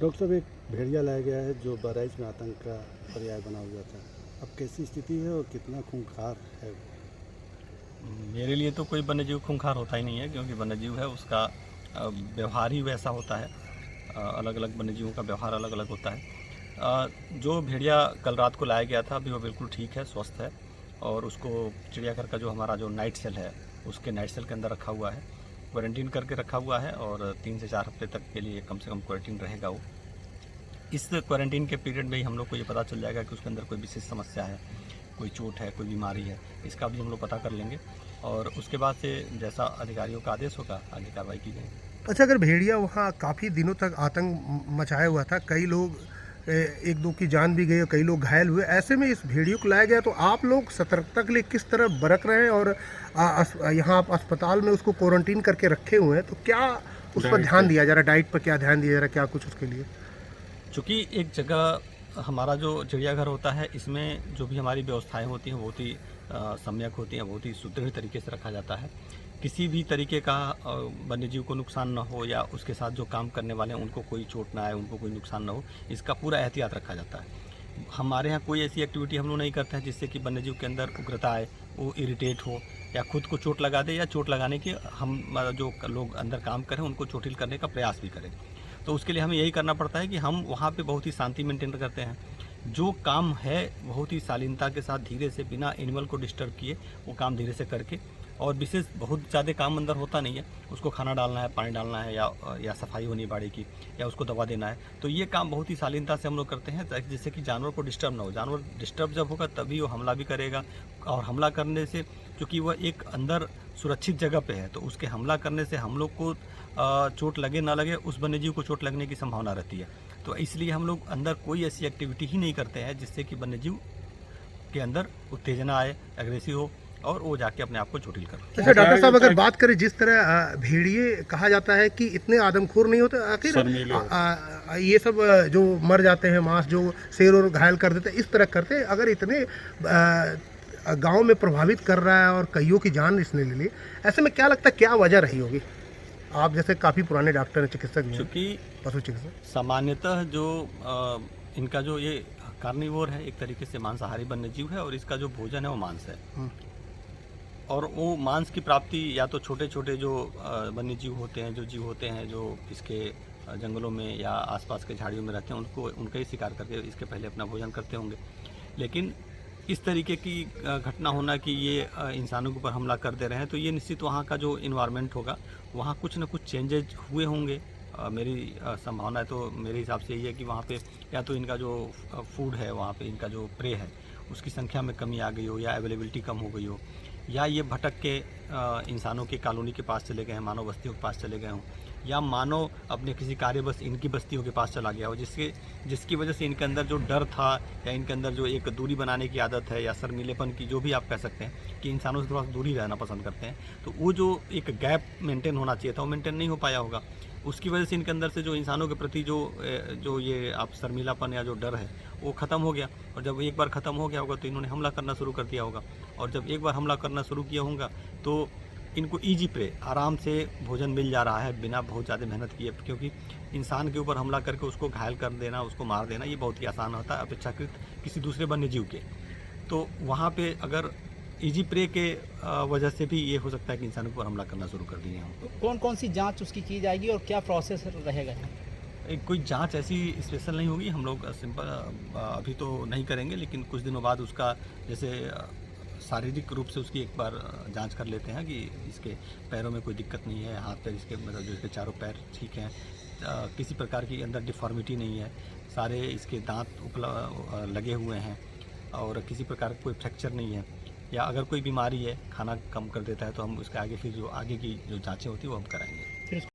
Doctor साहब, एक भेड़िया लाया गया है जो बहराइच में आतंक का पर्याय बना हुआ था। अब कैसी स्थिति है और कितना खूंखार है वो? मेरे लिए तो कोई वन्यजीव खूंखार होता ही नहीं है, क्योंकि वन्यजीव है उसका व्यवहार ही वैसा होता है। अलग अलग वन्यजीवों का व्यवहार अलग अलग होता है। जो भेड़िया कल रात को लाया गया था अभी वो बिल्कुल ठीक है, स्वस्थ है, और उसको चिड़ियाघर का जो हमारा जो नाइट सेल है उसके नाइट सेल के अंदर रखा हुआ है, क्वारंटीन करके रखा हुआ है, और 3 से 4 हफ्ते तक के लिए कम से कम क्वारंटीन रहेगा वो। इस क्वारंटीन के पीरियड में ही हम लोग को ये पता चल जाएगा कि उसके अंदर कोई विशेष समस्या है, कोई चोट है, कोई बीमारी है, इसका भी हम लोग पता कर लेंगे, और उसके बाद से जैसा अधिकारियों का आदेश होगा आगे कार्रवाई की जाएगी। अच्छा, अगर भेड़िया वहाँ काफ़ी दिनों तक आतंक मचाया हुआ था, कई लोग एक दो की जान भी गई और कई लोग घायल हुए, ऐसे में इस भेड़ियों को लाया गया, तो आप लोग सतर्कता के लिए किस तरह बरत रहे हैं? और यहाँ आप अस्पताल में उसको क्वारंटीन करके रखे हुए हैं, तो क्या उस पर ध्यान दिया जा रहा है? डाइट पर क्या ध्यान दिया जा रहा है, क्या कुछ उसके लिए? चूँकि एक जगह हमारा जो चिड़ियाघर होता है, इसमें जो भी हमारी व्यवस्थाएं होती हैं बहुत ही सम्यक होती हैं, बहुत ही सुदृढ़ तरीके से रखा जाता है। किसी भी तरीके का वन्यजीव को नुकसान ना हो, या उसके साथ जो काम करने वाले हैं उनको कोई चोट ना आए, उनको कोई नुकसान ना हो, इसका पूरा एहतियात रखा जाता है। हमारे यहाँ कोई ऐसी एक्टिविटी हम लोग नहीं करते हैं जिससे कि वन्यजीव के अंदर उग्रता आए, वो इरिटेट हो, या खुद को चोट लगा दे, या चोट लगाने के हम जो लोग अंदर काम करें उनको चोटिल करने का प्रयास भी करें। तो उसके लिए हमें यही करना पड़ता है कि हम वहाँ पे बहुत ही शांति मेंटेन करते हैं। जो काम है बहुत ही शालीनता के साथ, धीरे से, बिना एनिमल को डिस्टर्ब किए वो काम धीरे से करके, और विशेष बहुत ज़्यादा काम अंदर होता नहीं है। उसको खाना डालना है, पानी डालना है, या सफाई होनी है बाड़ी की, या उसको दवा देना है, तो ये काम बहुत ही शालीनता से हम लोग करते हैं, जिससे कि जानवर को डिस्टर्ब ना हो। जानवर डिस्टर्ब जब होगा तभी वो हमला भी करेगा, और हमला करने से, क्योंकि वह एक अंदर सुरक्षित जगह पे है, तो उसके हमला करने से हम लोग को चोट लगे ना लगे, उस वन्यजीव को चोट लगने की संभावना रहती है। तो इसलिए हम लोग अंदर कोई ऐसी एक्टिविटी ही नहीं करते हैं जिससे कि वन्यजीव के अंदर उत्तेजना आए, एग्रेसिव हो, और वो जाके अपने आप को चोटिल कर। अच्छा डॉक्टर साहब, अगर बात करें जिस तरह भेड़िए कहा जाता है कि इतने आदमखोर नहीं होते, आखिर ये सब जो मर जाते हैं, मांस जो शेर और घायल कर देते हैं, इस तरह करते हैं, अगर इतने गांव में प्रभावित कर रहा है और कईयों की जान इसने ले ली, ऐसे में क्या लगता है क्या वजह रही होगी? आप जैसे काफ़ी पुराने डॉक्टर हैं, चिकित्सक भी हैं, चूँकि पशु चिकित्सक। सामान्यतः जो इनका जो ये कार्निवोर है, एक तरीके से मांसाहारी वन्यजीव है, और इसका जो भोजन है वो मांस है, और वो मांस की प्राप्ति या तो छोटे छोटे जो वन्यजीव होते हैं, जो जीव होते हैं जो इसके जंगलों में या आसपास के झाड़ियों में रहते हैं, उनका ही शिकार करके इसके पहले अपना भोजन करते होंगे। लेकिन इस तरीके की घटना होना कि ये इंसानों के ऊपर हमला कर दे रहे हैं, तो ये निश्चित वहाँ का जो इन्वायरमेंट होगा वहाँ कुछ ना कुछ चेंजेज हुए होंगे। मेरी संभावना है, तो मेरे हिसाब से ये है कि वहाँ पे या तो इनका जो फूड है, वहाँ पे इनका जो प्रे है उसकी संख्या में कमी आ गई हो, या अवेलेबिलिटी कम हो गई हो, या ये भटक के इंसानों की कॉलोनी के पास चले गए हैं, मानव बस्तियों के पास चले गए हों, या मानव अपने किसी कार्यवश इनकी बस्तियों के पास चला गया हो, जिसकी वजह से इनके अंदर जो डर था, या इनके अंदर जो एक दूरी बनाने की आदत है, या शर्मीलेपन की, जो भी आप कह सकते हैं कि इंसानों से थोड़ा दूरी रहना पसंद करते हैं, तो वो जो एक गैप मेंटेन होना चाहिए था वो मेंटेन नहीं हो पाया होगा। उसकी वजह से इनके अंदर से जो इंसानों के प्रति जो ये आप शर्मीलापन या जो डर है वो ख़त्म हो गया, और जब एक बार ख़त्म हो गया होगा तो इन्होंने हमला करना शुरू कर दिया होगा, और जब एक बार हमला करना शुरू किया होगा तो इनको ईजी प्रे, आराम से भोजन मिल जा रहा है बिना बहुत ज़्यादा मेहनत किए, क्योंकि इंसान के ऊपर हमला करके उसको घायल कर देना, उसको मार देना, ये बहुत ही आसान होता है अपेक्षाकृत किसी दूसरे वन्यजीव के। तो वहाँ पे अगर ईजी प्रे के वजह से भी ये हो सकता है कि इंसानों पर हमला करना शुरू कर दिए हम। तो कौन कौन सी जांच उसकी की जाएगी और क्या प्रोसेस रहेगा? कोई जांच ऐसी स्पेशल नहीं होगी, हम लोग सिंपल अभी तो नहीं करेंगे, लेकिन कुछ दिनों बाद उसका जैसे शारीरिक रूप से उसकी एक बार जांच कर लेते हैं कि इसके पैरों में कोई दिक्कत नहीं है, हाथ पैर इसके मतलब जो इसके चारों पैर ठीक हैं, किसी प्रकार की अंदर डिफॉर्मिटी नहीं है, सारे इसके दांत लगे हुए हैं, और किसी प्रकार का कोई फ्रैक्चर नहीं है, या अगर कोई बीमारी है, खाना कम कर देता है, तो हम उसके आगे फिर जो आगे की जो जाँचें होती हैं वो हम कराएंगे।